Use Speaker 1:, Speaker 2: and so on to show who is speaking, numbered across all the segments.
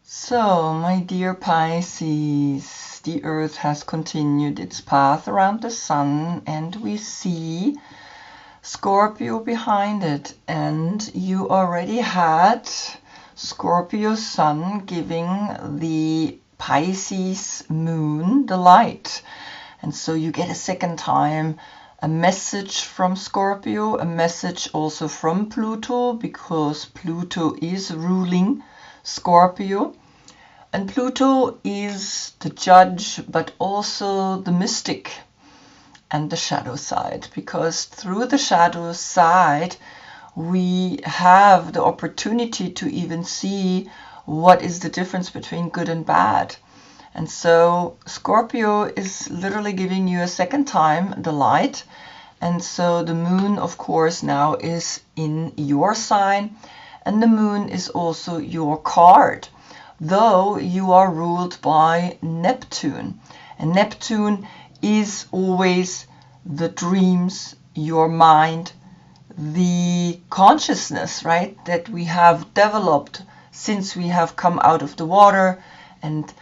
Speaker 1: So, my dear Pisces, the Earth has continued its path around the Sun, and we see Scorpio behind it. And you already had Scorpio Sun giving the Pisces Moon the light. And so you get a second time a message from Scorpio, a message also from Pluto, because Pluto is ruling Scorpio. And Pluto is the judge, but also the mystic and the shadow side, because through the shadow side, we have the opportunity to even see what is the difference between good and bad. And so Scorpio is literally giving you a second time the light. And so the moon, of course, now is in your sign, and the moon is also your card, though you are ruled by Neptune. And Neptune is always the dreams, your mind, the consciousness, right, that we have developed since we have come out of the water and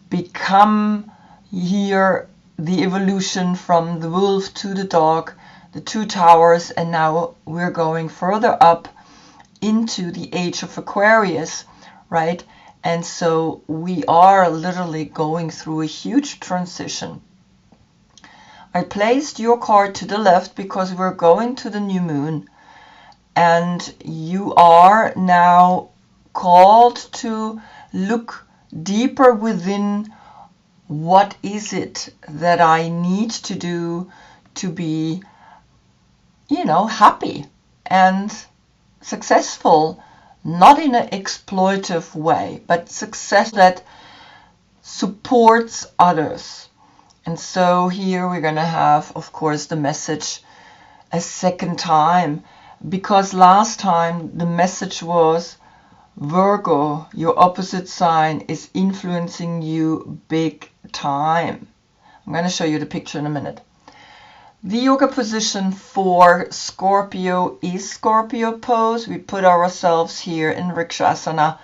Speaker 1: become here the evolution from the wolf to the dog, the two towers, and now we're going further up into the age of Aquarius, right? And so we are literally going through a huge transition. I placed your card to the left because we're going to the new moon, and you are now called to look deeper within. What is it that I need to do to be, happy and successful? Not in an exploitive way, but success that supports others. And so here we're going to have, of course, the message a second time, because last time the message was Virgo, your opposite sign, is influencing you big time. I'm going to show you the picture in a minute. The yoga position for Scorpio is Scorpio pose. We put ourselves here in Vrikshasana,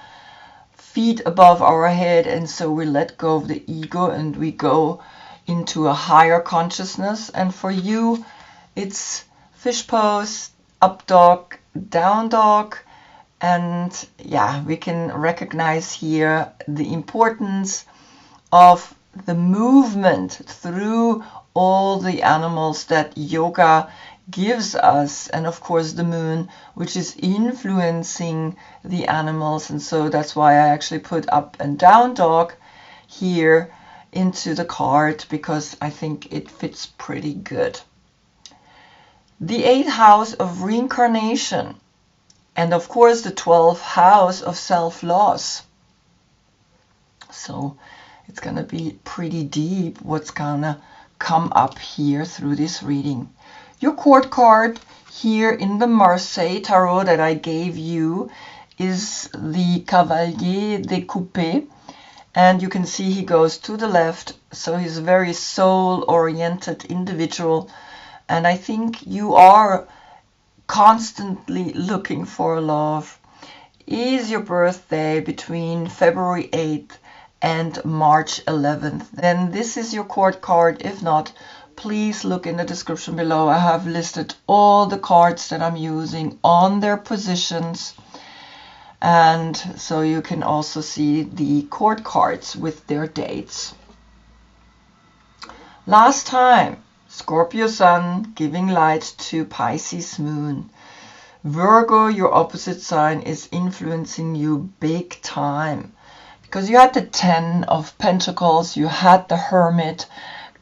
Speaker 1: feet above our head, and so we let go of the ego and we go into a higher consciousness. And for you, it's fish pose, up dog, down dog. And yeah, we can recognize here the importance of the movement through all the animals that yoga gives us, and of course the moon, which is influencing the animals. And so that's why I actually put up and down dog here into the card, because I think it fits pretty good. The 8th house of reincarnation, and of course the 12th house of self-loss. So it's going to be pretty deep what's going to come up here through this reading. Your court card here in the Marseille Tarot that I gave you is the Cavalier de Coupé. And you can see he goes to the left. So he's a very soul-oriented individual. And I think you are constantly looking for love. Is your birthday between February 8th and March 11th, then this is your court card. If not, please look in the description below. I have listed all the cards that I'm using on their positions, and so you can also see the court cards with their dates. Last time, Scorpio Sun giving light to Pisces Moon. Virgo, your opposite sign, is influencing you big time. Because you had the 10 of Pentacles, you had the Hermit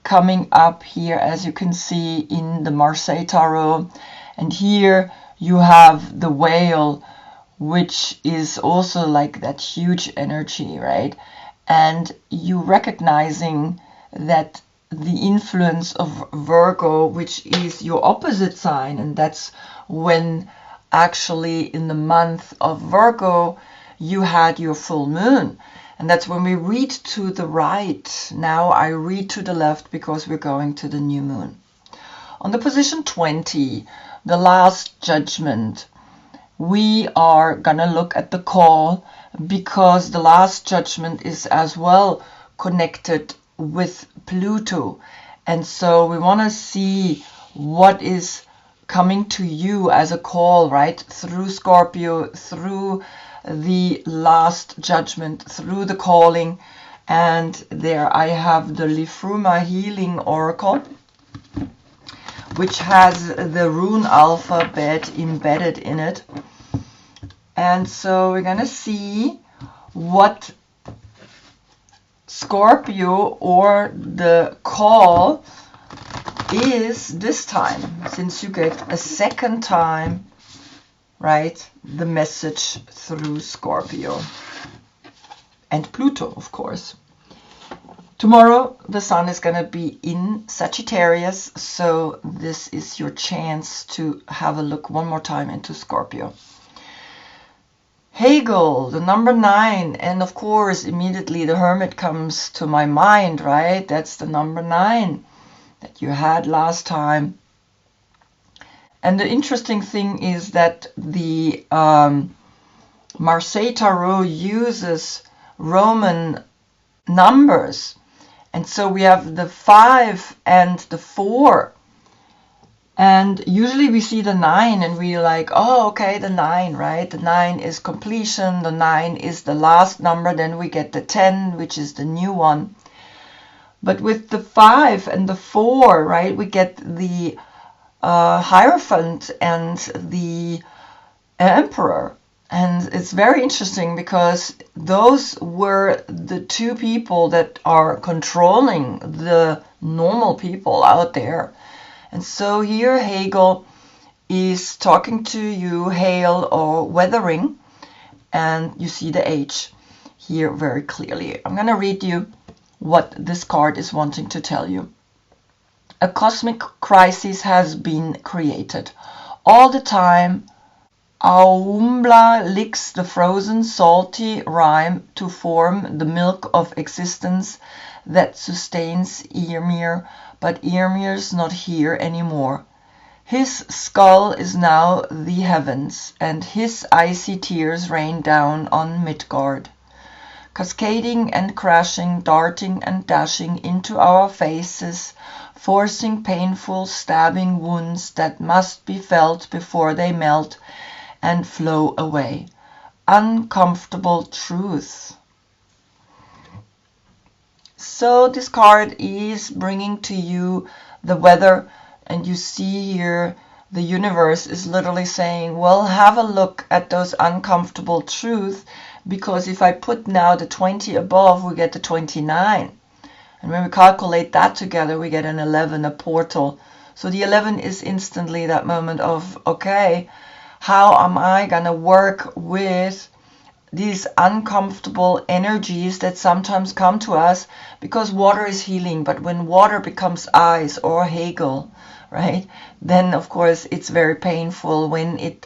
Speaker 1: coming up here, as you can see in the Marseille Tarot. And here you have the Whale, which is also like that huge energy, right? And you recognizing that the influence of Virgo, which is your opposite sign, and that's when actually in the month of Virgo, you had your full moon. And that's when we read to the right. Now I read to the left because we're going to the new moon. On the position 20, the last judgment, we are gonna look at the call, because the last judgment is as well connected with Pluto. And so we want to see what is coming to you as a call, right? Through Scorpio, through the last judgment, through the calling. And there I have the Lifruma Healing Oracle, which has the rune alphabet embedded in it. And so we're going to see what Scorpio or the call is this time, since you get a second time, right, the message through Scorpio and Pluto, of course. Tomorrow the sun is going to be in Sagittarius, so this is your chance to have a look one more time into Scorpio. Hegel, the number 9, and of course immediately the Hermit comes to my mind, right? That's the number 9 that you had last time. And the interesting thing is that the Marseille Tarot uses Roman numbers, and so we have the 5 and the 4. And usually we see the 9 and we're like, oh, okay, the 9, right? The 9 is completion. The 9 is the last number. Then we get the 10, which is the new one. But with the 5 and the 4, right, we get the Hierophant and the Emperor. And it's very interesting because those were the two people that are controlling the normal people out there. And so here Hegel is talking to you, hail or weathering, and you see the H here very clearly. I'm going to read you what this card is wanting to tell you. A cosmic crisis has been created. All the time, Aumbla licks the frozen salty rime to form the milk of existence that sustains Ymir, but Ymir's not here anymore. His skull is now the heavens, and his icy tears rain down on Midgard, cascading and crashing, darting and dashing into our faces, forcing painful stabbing wounds that must be felt before they melt and flow away. Uncomfortable truth. So this card is bringing to you the weather, and you see here the universe is literally saying, well, have a look at those uncomfortable truths, because if I put now the 20 above, we get the 29. And when we calculate that together, we get an 11, a portal. So the 11 is instantly that moment of, okay, how am I going to work with these uncomfortable energies that sometimes come to us, because water is healing, but when water becomes ice or Hegel, right, then of course it's very painful when it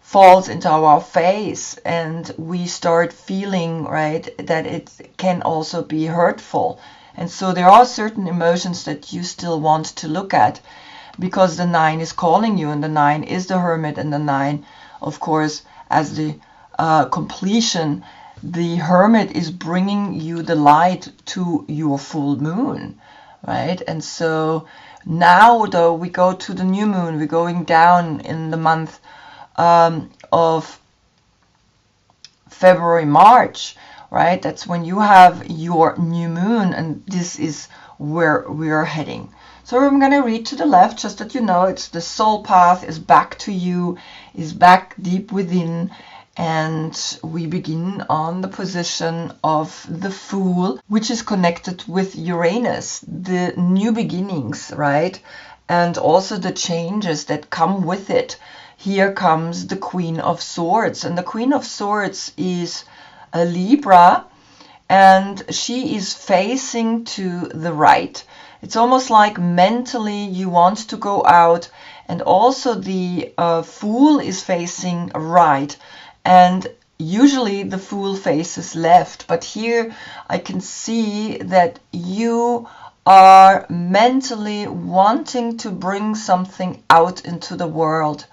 Speaker 1: falls into our face and we start feeling, right, that it can also be hurtful. And so there are certain emotions that you still want to look at, because the 9 is calling you, and the 9 is the Hermit, and the 9, of course, as the completion, the Hermit is bringing you the light to your full moon, right? And so now, though, we go to the new moon. We're going down in the month of February, March, right? That's when you have your new moon, and this is where we are heading. So I'm going to read to the left, just that you know, it's the soul path is back to you, is back deep within. And we begin on the position of the Fool, which is connected with Uranus, the new beginnings, right? And also the changes that come with it. Here comes the Queen of Swords, and the Queen of Swords is a Libra, and she is facing to the right. It's almost like mentally you want to go out, and also the Fool is facing right. And usually the Fool faces left, but here I can see that you are mentally wanting to bring something out into the world.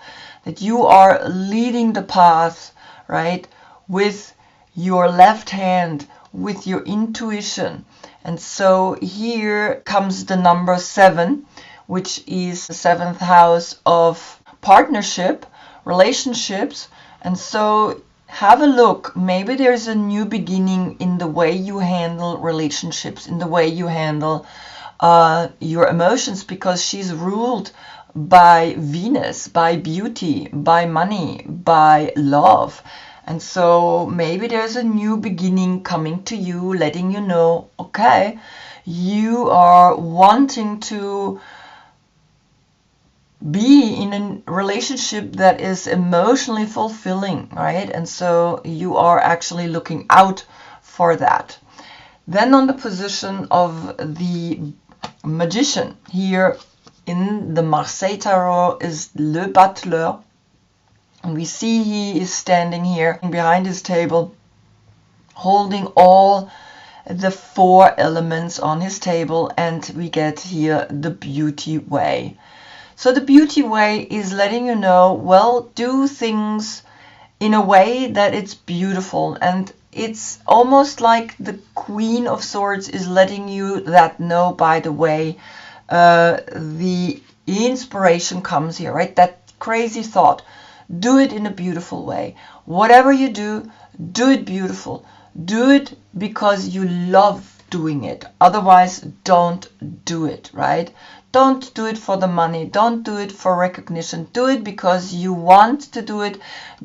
Speaker 1: that you are leading the path, right, with your left hand, with your intuition. And so here comes the number 7, which is the 7th house of partnership, relationships. And so have a look. Maybe there's a new beginning in the way you handle relationships, in the way you handle your emotions, because she's ruled by Venus, by beauty, by money, by love. And so maybe there's a new beginning coming to you, letting you know, okay, you are wanting to be in a relationship that is emotionally fulfilling, right? And so you are actually looking out for that. Then on the position of the Magician, here in the Marseille Tarot is Le Butler. And we see he is standing here behind his table, holding all the 4 elements on his table, and we get here the Beauty Way. So the Beauty Way is letting you know, well, do things in a way that it's beautiful. And it's almost like the Queen of Swords is letting you that know, by the way, the inspiration comes here, right? That crazy thought. Do it in a beautiful way. Whatever you do it beautiful. Do it because you love doing it. Otherwise, don't do it, right? Don't do it for the money. Don't do it for recognition. Do it because you want to do it.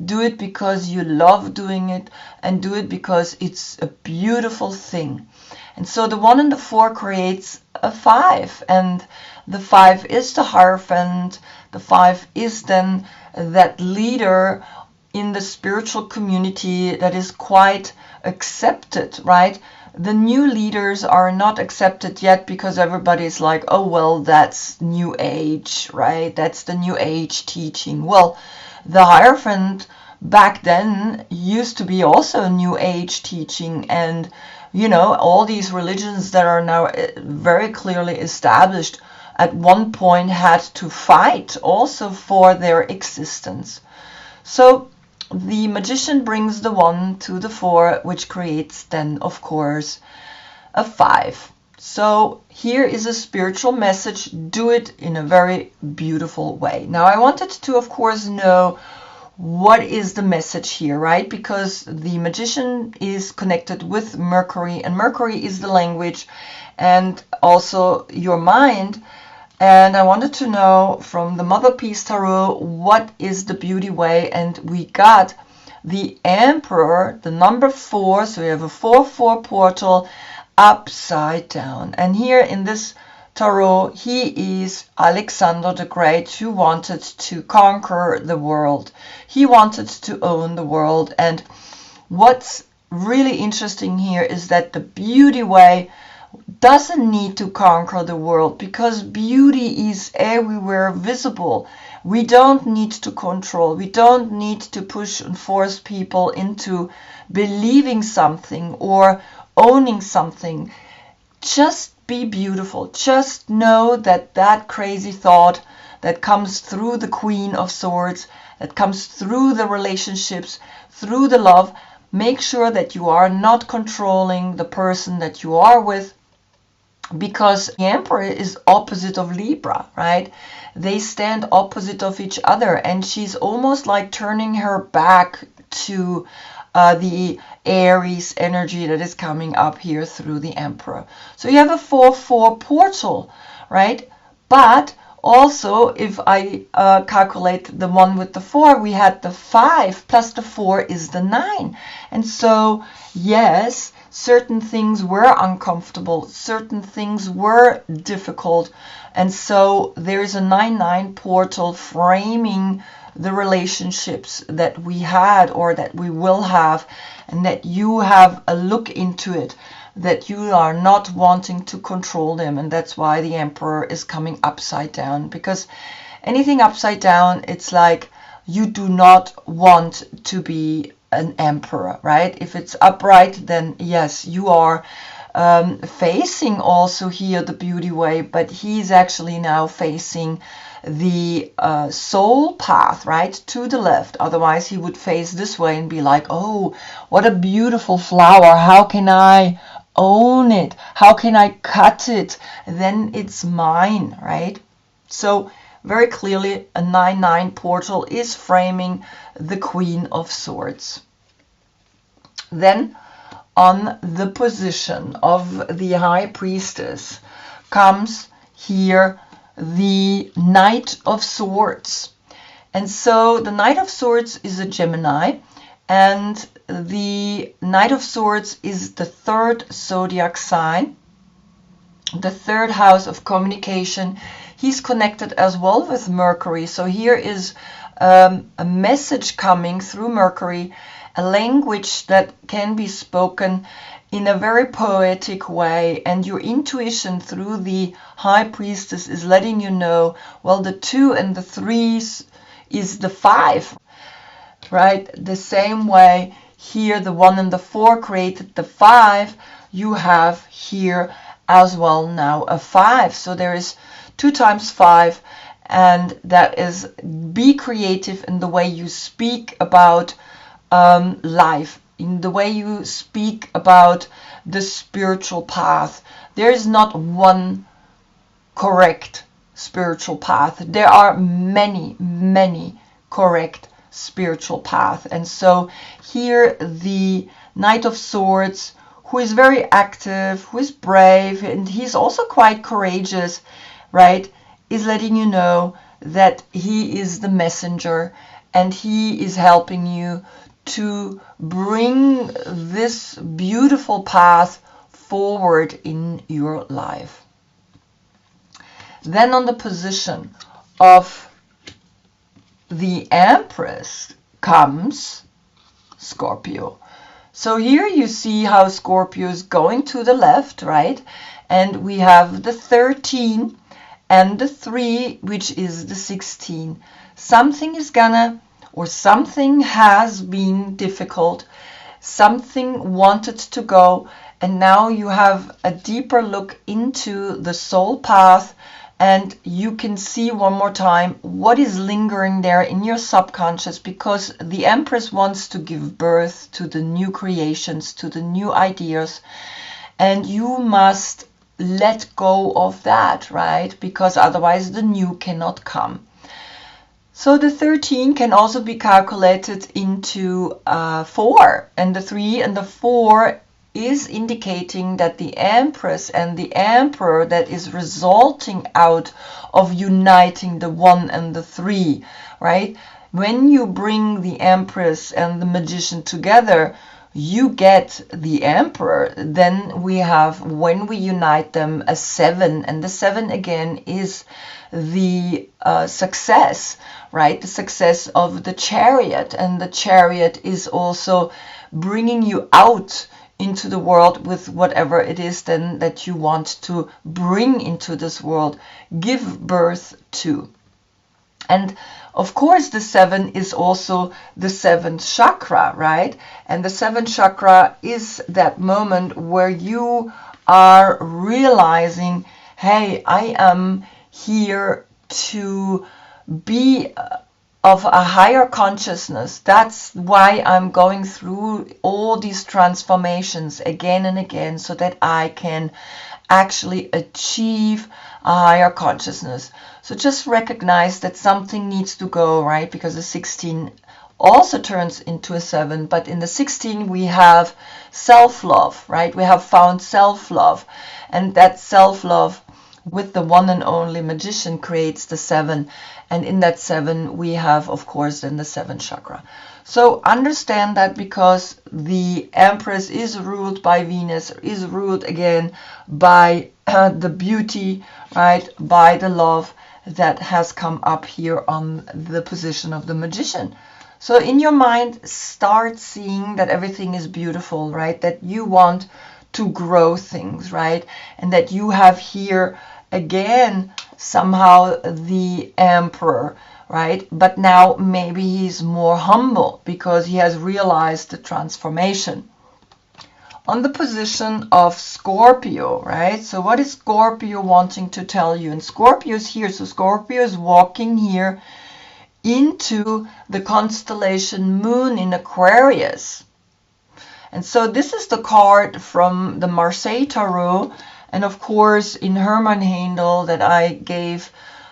Speaker 1: Do it because you love doing it. And do it because it's a beautiful thing. And so the 1 and the 4 creates a 5. And the 5 is the Hierophant. The 5 is then that leader in the spiritual community that is quite accepted, right? The new leaders are not accepted yet because everybody's like, oh, well, that's New Age, right? That's the New Age teaching. Well, the Hierophant back then used to be also a New Age teaching, and, you know, all these religions that are now very clearly established at one point had to fight also for their existence. So the Magician brings the 1 to the 4, which creates then, of course, a 5. So here is a spiritual message. Do it in a very beautiful way. Now, I wanted to, of course, know what is the message here, right? Because the Magician is connected with Mercury, and Mercury is the language and also your mind. And I wanted to know from the Mother Peace Tarot, what is the Beauty Way? And we got the Emperor, the number 4. So we have a 4-4 portal upside down. And here in this tarot, he is Alexander the Great, who wanted to conquer the world. He wanted to own the world. And what's really interesting here is that the Beauty Way doesn't need to conquer the world, because beauty is everywhere visible. We don't need to control. We don't need to push and force people into believing something or owning something. Just be beautiful. Just know that that crazy thought that comes through the Queen of Swords, that comes through the relationships, through the love, make sure that you are not controlling the person that you are with, because the Emperor is opposite of Libra, right? They stand opposite of each other, and she's almost like turning her back to the Aries energy that is coming up here through the Emperor. So you have a 4-4 portal, right? But also, if I calculate the 1 with the 4, we had the 5 plus the 4 is the 9. And so, yes, certain things were uncomfortable, certain things were difficult, and so there's a 9-9 portal framing the relationships that we had or that we will have, and that you have a look into it, that you are not wanting to control them. And that's why the Emperor is coming upside down, because anything upside down, it's like you do not want to be an emperor, right? If it's upright, then yes, you are facing also here the beauty way, but he's actually now facing the soul path, right, to the left. Otherwise he would face this way and be like, oh, what a beautiful flower, how can I own it, how can I cut it, then it's mine, right? So very clearly a 9-9 portal is framing the Queen of Swords. Then on the position of the High Priestess comes here the Knight of Swords. And so the Knight of Swords is a Gemini, and the Knight of Swords is the third zodiac sign, the third house of communication. He's connected as well with Mercury. So here is a message coming through Mercury, a language that can be spoken in a very poetic way, and your intuition through the High Priestess is letting you know, well, the 2 and the 3 is the 5, right? The same way here the 1 and the 4 created the 5, you have here as well now a 5. So there is 2 times 5, and that is be creative in the way you speak about life, in the way you speak about the spiritual path. There is not one correct spiritual path. There are many, many correct spiritual paths. And so here the Knight of Swords, who is very active, who is brave, and he's also quite courageous, right, is letting you know that he is the messenger and he is helping you to bring this beautiful path forward in your life. Then on the position of the Empress comes Scorpio. So here you see how Scorpio is going to the left, right? And we have the 13 and the 3, which is the 16. Something is gonna, or something has been difficult, something wanted to go, and now you have a deeper look into the soul path, and you can see one more time what is lingering there in your subconscious, because the Empress wants to give birth to the new creations, to the new ideas, and you must let go of that, right? Because otherwise the new cannot come. So the 13 can also be calculated into 4, and the 3 and the 4 is indicating that the Empress and the Emperor that is resulting out of uniting the 1 and the 3, right? When you bring the Empress and the Magician together, you get the Emperor. Then we have, when we unite them, a 7, and the 7 again is the success, right? The success of the Chariot, and the Chariot is also bringing you out into the world with whatever it is then that you want to bring into this world, give birth to. And of course the 7 is also the 7th chakra, right? And the 7th chakra is that moment where you are realizing, hey, I am here to be of a higher consciousness. That's why I'm going through all these transformations again and again, so that I can actually achieve a higher consciousness. So just recognize that something needs to go, right? Because the 16 also turns into a 7, but in the 16 we have self-love, right? We have found self-love, and that self-love with the one and only Magician creates the 7, and in that 7 we have, of course, then the 7th chakra. So understand that, because the Empress is ruled by Venus, is ruled again by the beauty, right, by the love that has come up here on the position of the Magician. So in your mind, start seeing that everything is beautiful, right, that you want to grow things, right, and that you have here again somehow the Emperor, right, but now maybe he's more humble because he has realized the transformation. on the position of Scorpio, right? So what is Scorpio wanting to tell you? And Scorpio is here. So Scorpio is walking here into the constellation Moon in Aquarius. And so this is the card from the Marseille Tarot. And of course, in Hermann Handel that I gave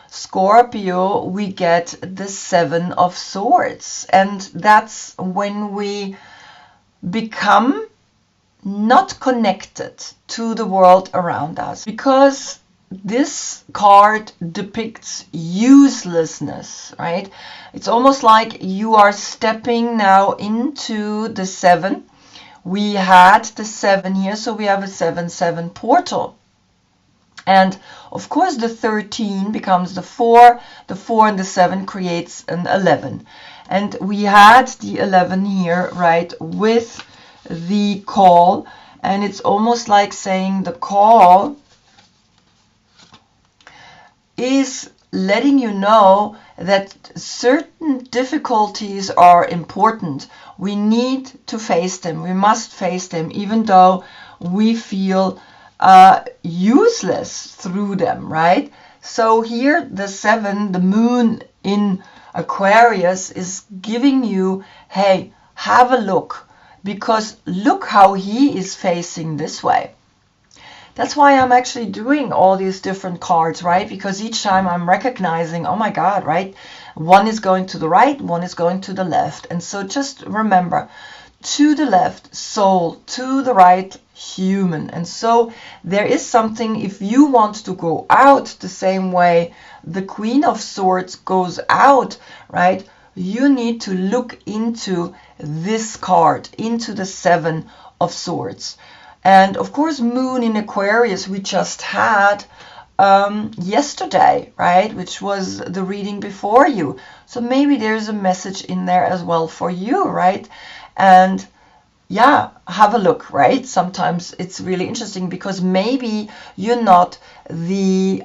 Speaker 1: Scorpio, we get the Seven of Swords. And that's when we become not connected to the world around us, because this card depicts uselessness, right? It's almost like you are stepping now into the 7. We had the 7 here, so we have a 7-7 portal. And of course the 13 becomes the 4 and the 7 creates an 11. And we had the 11 here, right, with the call, and it's almost like saying the call is letting you know that certain difficulties are important. We need to face them. We must face them, even though we feel useless through them, right? So here the 7, the Moon in Aquarius, is giving you, hey, have a look, because look how he is facing this way. That's why I'm actually doing all these different cards, right? Because each time I'm recognizing, oh my God, right? One is going to the right, one is going to the left. And so just remember, to the left, soul, to the right, human. And so there is something, if you want to go out the same way the Queen of Swords goes out, right? You need to look into this card, into the 7 of Swords. And of course, Moon in Aquarius we just had yesterday, right? Which was the reading before you. So maybe there's a message in there as well for you, right? And yeah, have a look, right? Sometimes it's really interesting because maybe you're not the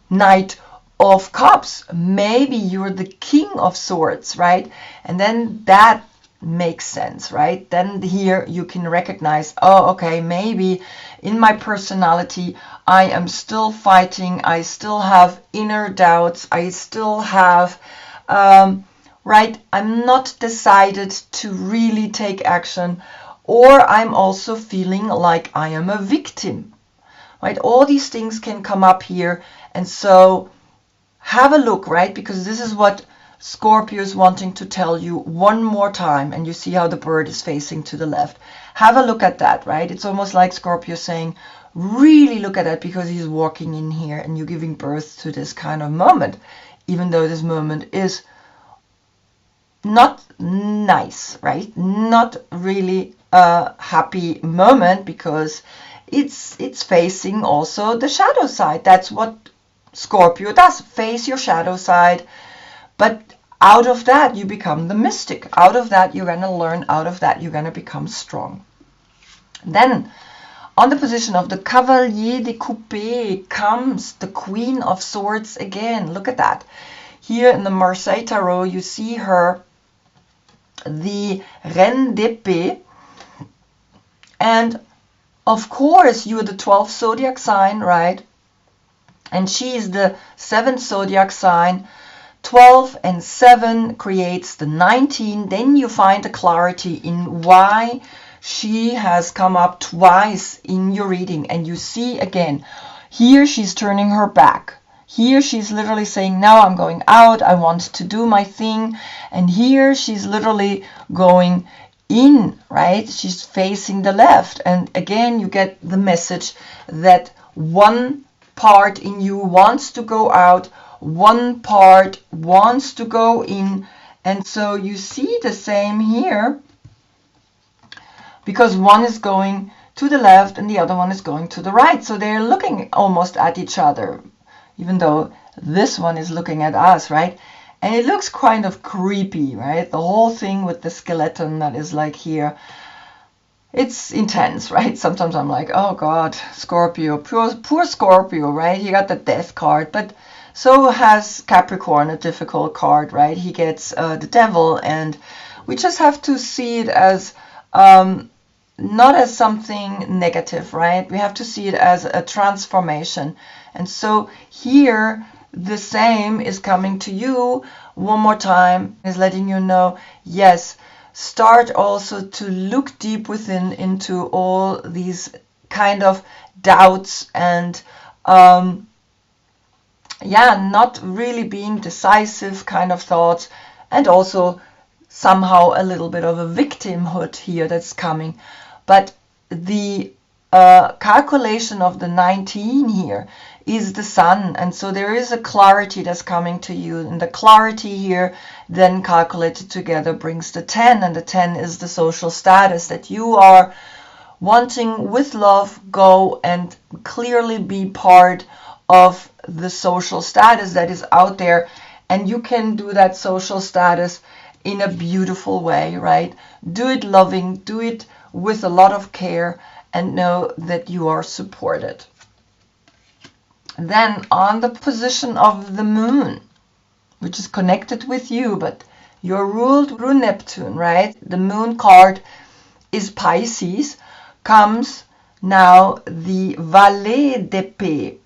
Speaker 1: Knight of Cups. Maybe you're the King of Swords, right? And then that makes sense, right? Then here you can recognize, oh, okay, maybe in my personality I am still fighting, I still have inner doubts, I still have right, I'm not decided to really take action, or I'm also feeling like I am a victim, right? All these things can come up here. And so have a look, right? Because this is what Scorpio is wanting to tell you one more time. And you see how the bird is facing to the left. Have a look at that, right? It's almost like Scorpio saying, really look at that, because he's walking in here and you're giving birth to this kind of moment, even though this moment is not nice, right? Not really a happy moment, because it's facing also the shadow side. That's what Scorpio does, face your shadow side. But out of that you become the mystic. Out of that you're going to learn. Out of that you're going to become strong. Then on the position of the Cavalier de Coupé comes the Queen of Swords again. Look at that. Here in the Marseille Tarot you see her, the Reine d'Épée. And of course you're the 12th zodiac sign, right? And she is the 7th zodiac sign. 12 and 7 creates the 19. Then you find the clarity in why she has come up twice in your reading. And you see again, here she's turning her back. Here she's literally saying, now I'm going out, I want to do my thing. And here she's literally going in, right? She's facing the left. And again, you get the message that one part in you wants to go out, one part wants to go in. And so you see the same here, because one is going to the left and the other one is going to the right. So they're looking almost at each other, even though this one is looking at us, right? And it looks kind of creepy, right? The whole thing with the skeleton that is like here. It's intense, right? Sometimes I'm like, oh God, Scorpio, poor Scorpio, right? He got the death card, but so has Capricorn, a difficult card, right? He gets the devil, and we just have to see it as not as something negative, right? We have to see it as a transformation. And so here the same is coming to you one more time, is letting you know, yes, start also to look deep within into all these kind of doubts and not really being decisive kind of thoughts, and also somehow a little bit of a victimhood here that's coming. But the calculation of the 19 here is the sun, and so there is a clarity that's coming to you, and the clarity here then calculated together brings the 10, and the 10 is the social status that you are wanting with love go and clearly be part of the social status that is out there. And you can do that social status in a beautiful way, right? Do it loving, do it with a lot of care, and know that you are supported. Then on the position of the moon, which is connected with you, but you're ruled through Neptune, right? The moon card is Pisces, comes now the Valet d'Épée.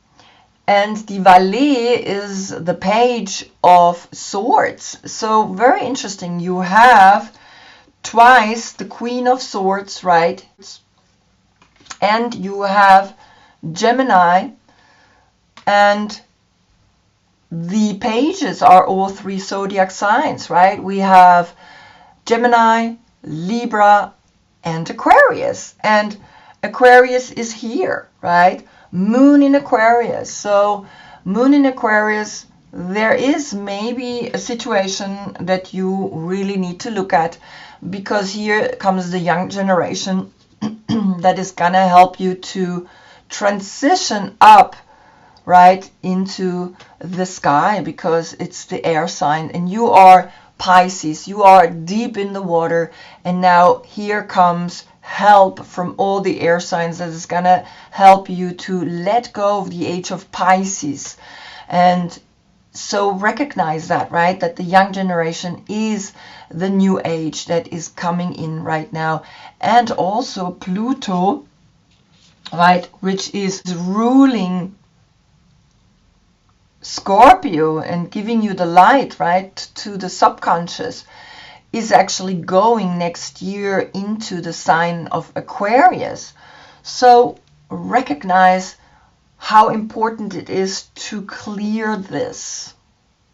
Speaker 1: And the Valet is the Page of Swords. So very interesting. You have twice the Queen of Swords, right? And you have Gemini, and the pages are all 3 zodiac signs, right? We have Gemini, Libra, and Aquarius. And Aquarius is here, right? Moon in Aquarius. So Moon in Aquarius, there is maybe a situation that you really need to look at, because here comes the young generation that is gonna help you to transition up, right, into the sky, because it's the air sign and you are Pisces, you are deep in the water, and now here comes help from all the air signs that is gonna help you to let go of the age of Pisces. And so recognize that, right, that the young generation is the new age that is coming in right now. And also Pluto, right, which is ruling Scorpio and giving you the light, right, to the subconscious, is actually going next year into the sign of Aquarius. So recognize how important it is to clear this.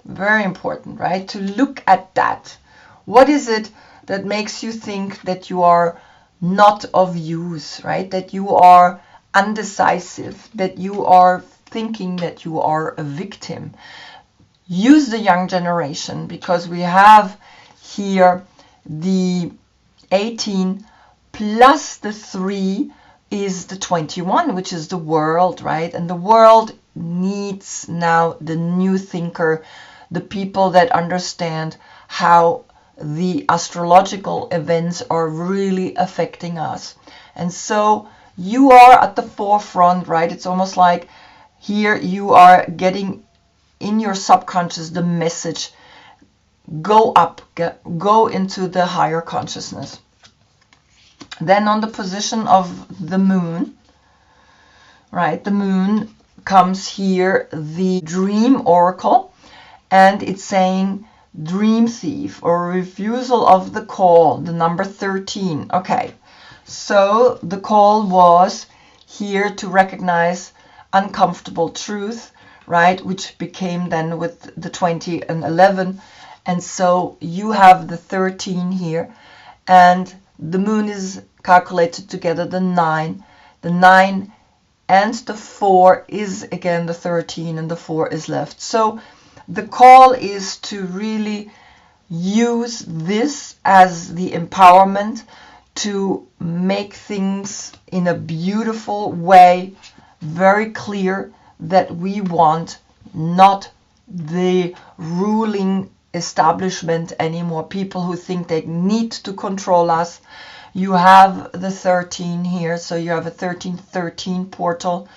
Speaker 1: Very important, right? To look at that. What is it that makes you think that you are not of use, right? That you are undecisive, that you are thinking that you are a victim. Use the young generation, because we have here the 18 plus the 3 is the 21, which is the world, right? And the world needs now the new thinker, the people that understand how the astrological events are really affecting us. And so you are at the forefront, right? It's almost like here you are getting in your subconscious the message, go up, go into the higher consciousness. Then on the position of the moon, right, the moon comes here, the dream oracle, and it's saying dream thief or refusal of the call, the number 13. Okay, so the call was here to recognize uncomfortable truth, right, which became then with the 20 and 11. And so you have the 13 here, and the moon is calculated together the 9. The 9 and the 4 is again the 13, and the 4 is left. So the call is to really use this as the empowerment to make things in a beautiful way, very clear that we want not the ruling establishment anymore, people who think they need to control us. You have the 13 here, so you have a 13-13 portal,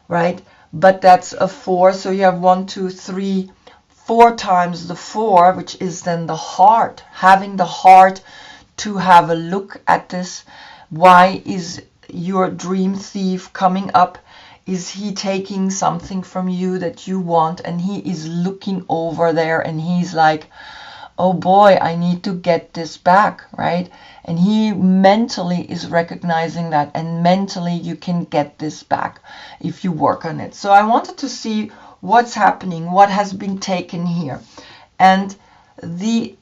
Speaker 1: right? But that's a 4, so you have 1, 2, 3, 4 times the 4, which is then the heart, having the heart to have a look at this, Why is your dream thief coming up? Is he taking something from you that you want, and he is looking over there and he's like, oh boy, I need to get this back, right? And he mentally is recognizing that, and mentally you can get this back if you work on it. So I wanted to see what's happening, what has been taken here. And the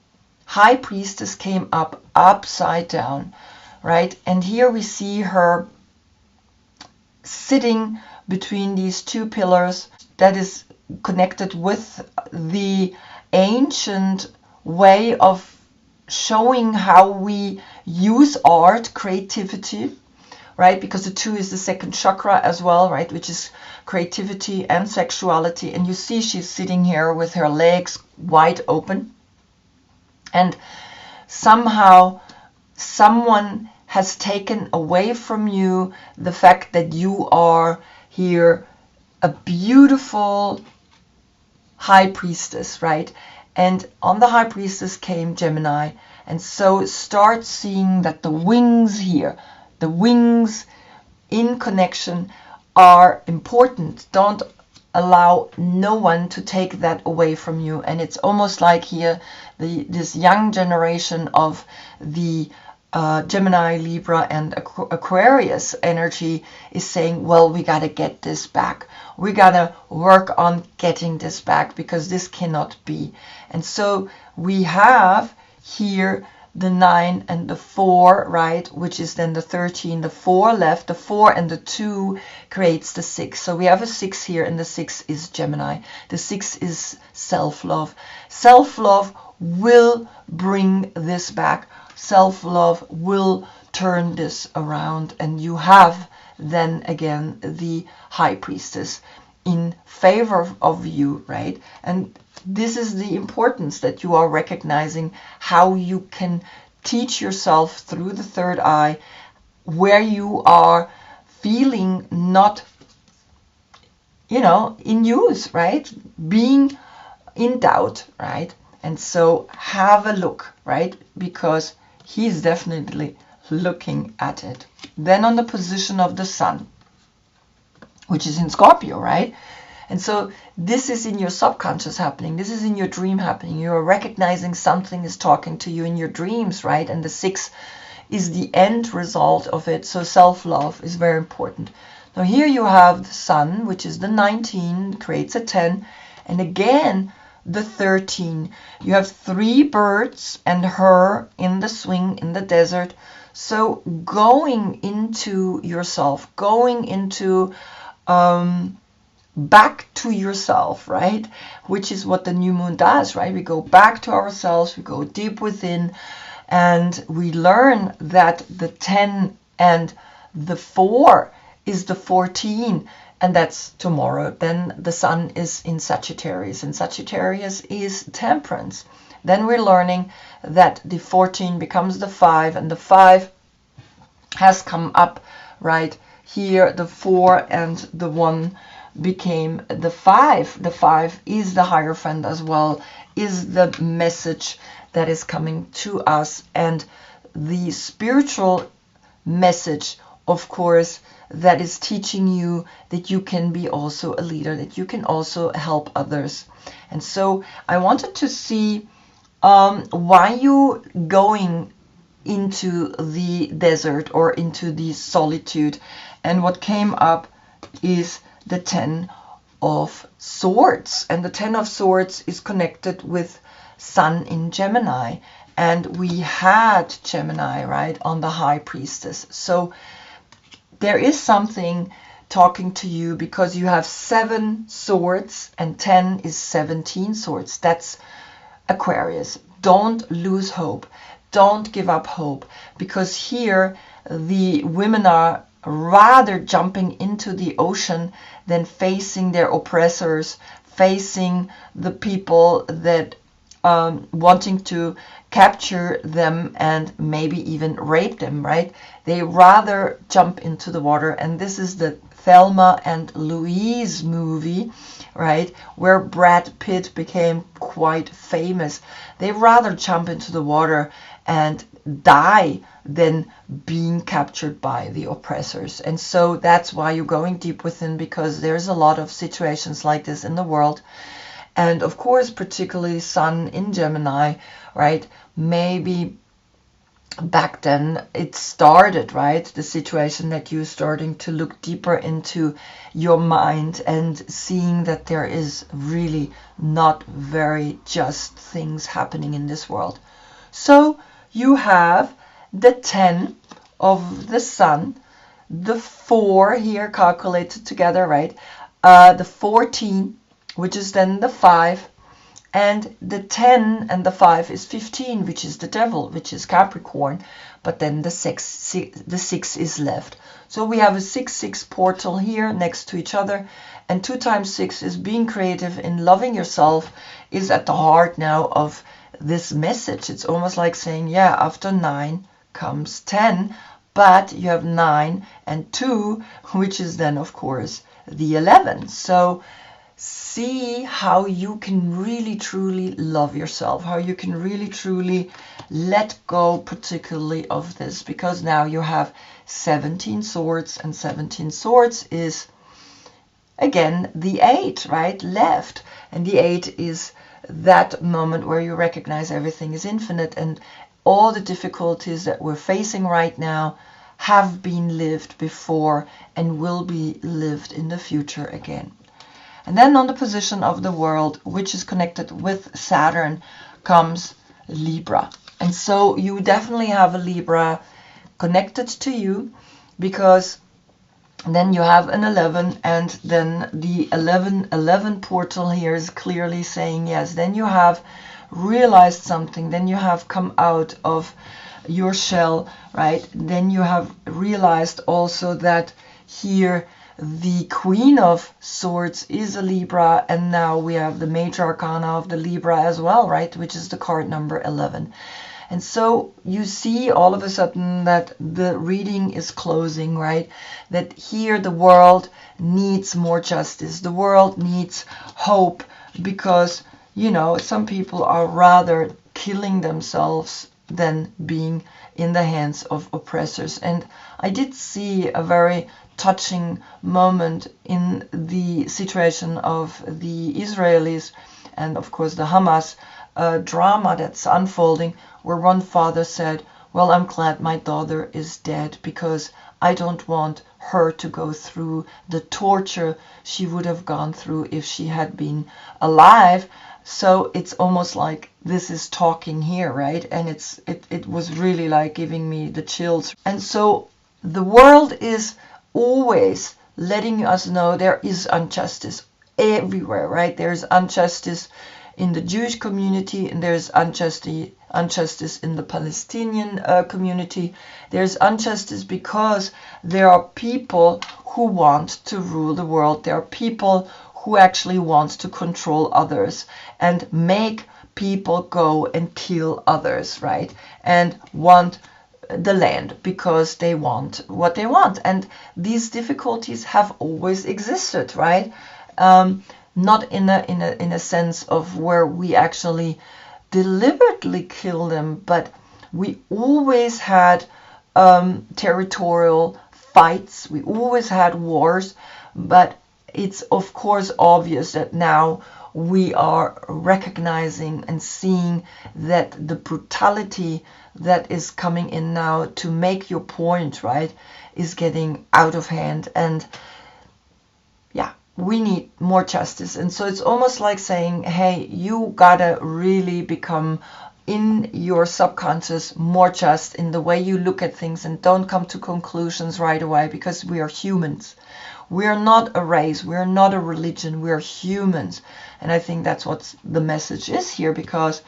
Speaker 1: High Priestess came up upside down, right? And here we see her sitting between these two pillars that is connected with the ancient way of showing how we use art, creativity, right? Because the 2 is the second chakra as well, right? Which is creativity and sexuality. And you see she's sitting here with her legs wide open. And somehow someone has taken away from you the fact that you are here a beautiful High Priestess, right? And on the High Priestess came Gemini. And so start seeing that the wings here, the wings in connection are important. Don't allow no one to take that away from you. And it's almost like here, this young generation of the Gemini, Libra, and Aquarius energy is saying, well, we got to get this back. We got to work on getting this back, because this cannot be. And so we have here the 9 and the 4, right, which is then the 13, the 4 left, the 4 and the 2 creates the 6. So we have a 6 here, and the 6 is Gemini. The 6 is self-love. Self-love will bring this back. Self-love will turn this around, and you have then again the High Priestess in favor of you, right? And this is the importance that you are recognizing how you can teach yourself through the third eye where you are feeling not, in use, right? Being in doubt, right? And so have a look, right? Because he's definitely looking at it. Then on the position of the Sun, which is in Scorpio, right? And so this is in your subconscious happening. This is in your dream happening. You are recognizing something is talking to you in your dreams, right? And the 6 is the end result of it. So self-love is very important. Now here you have the Sun, which is the 19, creates a 10. And again, the 13. You have 3 birds and her in the swing in the desert. So going into yourself, going into back to yourself, right? Which is what the new moon does, right? We go back to ourselves, we go deep within, and we learn that the 10 and the 4 is the 14, and that's tomorrow. Then the Sun is in Sagittarius, and Sagittarius is temperance. Then we're learning that the 14 becomes the 5, and the 5 has come up right here. The 4 and the 1 became the 5. The 5 is the Hierophant as well, is the message that is coming to us, and the spiritual message, of course, that is teaching you that you can be also a leader, that you can also help others. And so I wanted to see why you going into the desert or into the solitude. And what came up is the 10 of Swords. And the 10 of Swords is connected with Sun in Gemini. And we had Gemini, right, on the High Priestess. So there is something talking to you, because you have 7 swords and 10 is 17 swords. That's Aquarius. Don't lose hope. Don't give up hope, because here the women are rather jumping into the ocean than facing their oppressors, facing the people that wanting to capture them and maybe even rape them, right? They rather jump into the water. And this is the Thelma and Louise movie, right, where Brad Pitt became quite famous. They rather jump into the water and die than being captured by the oppressors. And so that's why you're going deep within, because there's a lot of situations like this in the world. And of course, particularly Sun in Gemini, right? Maybe back then it started, right? The situation that you're starting to look deeper into your mind and seeing that there is really not very just things happening in this world. So you have the 10 of the Sun, the 4 here calculated together, right? The 14, which is then the 5, and the 10 and the 5 is 15, which is the devil, which is Capricorn, but then the 6 is left. So we have a 6-6 portal here next to each other, and 2 times 6 is being creative in loving yourself, is at the heart now of this message. It's almost like saying, yeah, after 9 comes 10, but you have 9 and 2, which is then, of course, the 11. So see how you can really truly love yourself, how you can really truly let go particularly of this, because now you have 17 swords, and 17 swords is again the 8, right, left. And the 8 is that moment where you recognize everything is infinite, and all the difficulties that we're facing right now have been lived before and will be lived in the future again. And then on the position of the world, which is connected with Saturn, comes Libra. And so you definitely have a Libra connected to you, because then you have an 11, and then the 11 portal here is clearly saying, yes, then you have realized something, then you have come out of your shell, right? Then you have realized also that here the Queen of Swords is a Libra, and now we have the major arcana of the Libra as well, right, which is the card number 11. And so you see all of a sudden that the reading is closing, right? That here the world needs more justice. The world needs hope, because, you know, some people are rather killing themselves than being in the hands of oppressors. And I did see a very touching moment in the situation of the Israelis and of course the Hamas drama that's unfolding, where one father said, well, I'm glad my daughter is dead, because I don't want her to go through the torture she would have gone through if she had been alive. So it's almost like this is talking here, right? And it was really like giving me the chills. And so the world is always letting us know there is injustice everywhere, right? There's injustice in the Jewish community, and there's injustice in the Palestinian community. There's injustice because there are people who want to rule the world. There are people who actually want to control others and make people go and kill others, right? And want the land because they want what they want. And these difficulties have always existed, right? Not in a sense of where we actually deliberately kill them, but we always had territorial fights. We always had wars, but it's of course obvious that now we are recognizing and seeing that the brutality that is coming in now to make your point, right, is getting out of hand. And yeah, we need more justice. And so it's almost like saying, hey, you gotta really become in your subconscious more just in the way you look at things, and don't come to conclusions right away, because we are humans. We are not a race, we are not a religion, we are humans. And I think that's what the message is here, because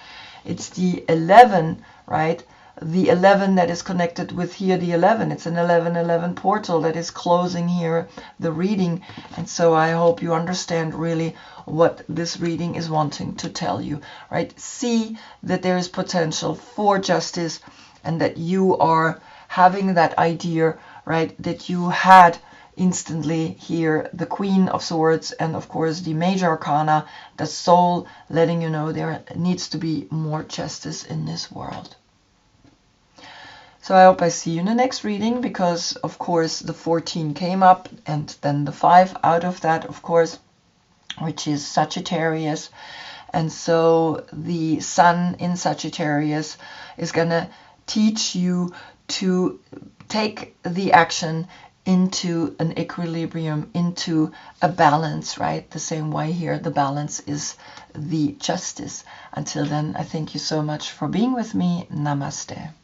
Speaker 1: it's the 11, right? The 11 that is connected with here, the 11. It's an 11-11 portal that is closing here the reading. And so I hope you understand really what this reading is wanting to tell you, right? See that there is potential for justice, and that you are having that idea, right, that you had instantly here the Queen of Swords, and of course the major arcana, the soul, letting you know there needs to be more justice in this world. So I hope I see you in the next reading, because of course the 14 came up and then the 5 out of that, of course, which is Sagittarius. And so the sun in Sagittarius is going to teach you to take the action into an equilibrium, into a balance, right? The same way here, the balance is the justice. Until then, I thank you so much for being with me. Namaste.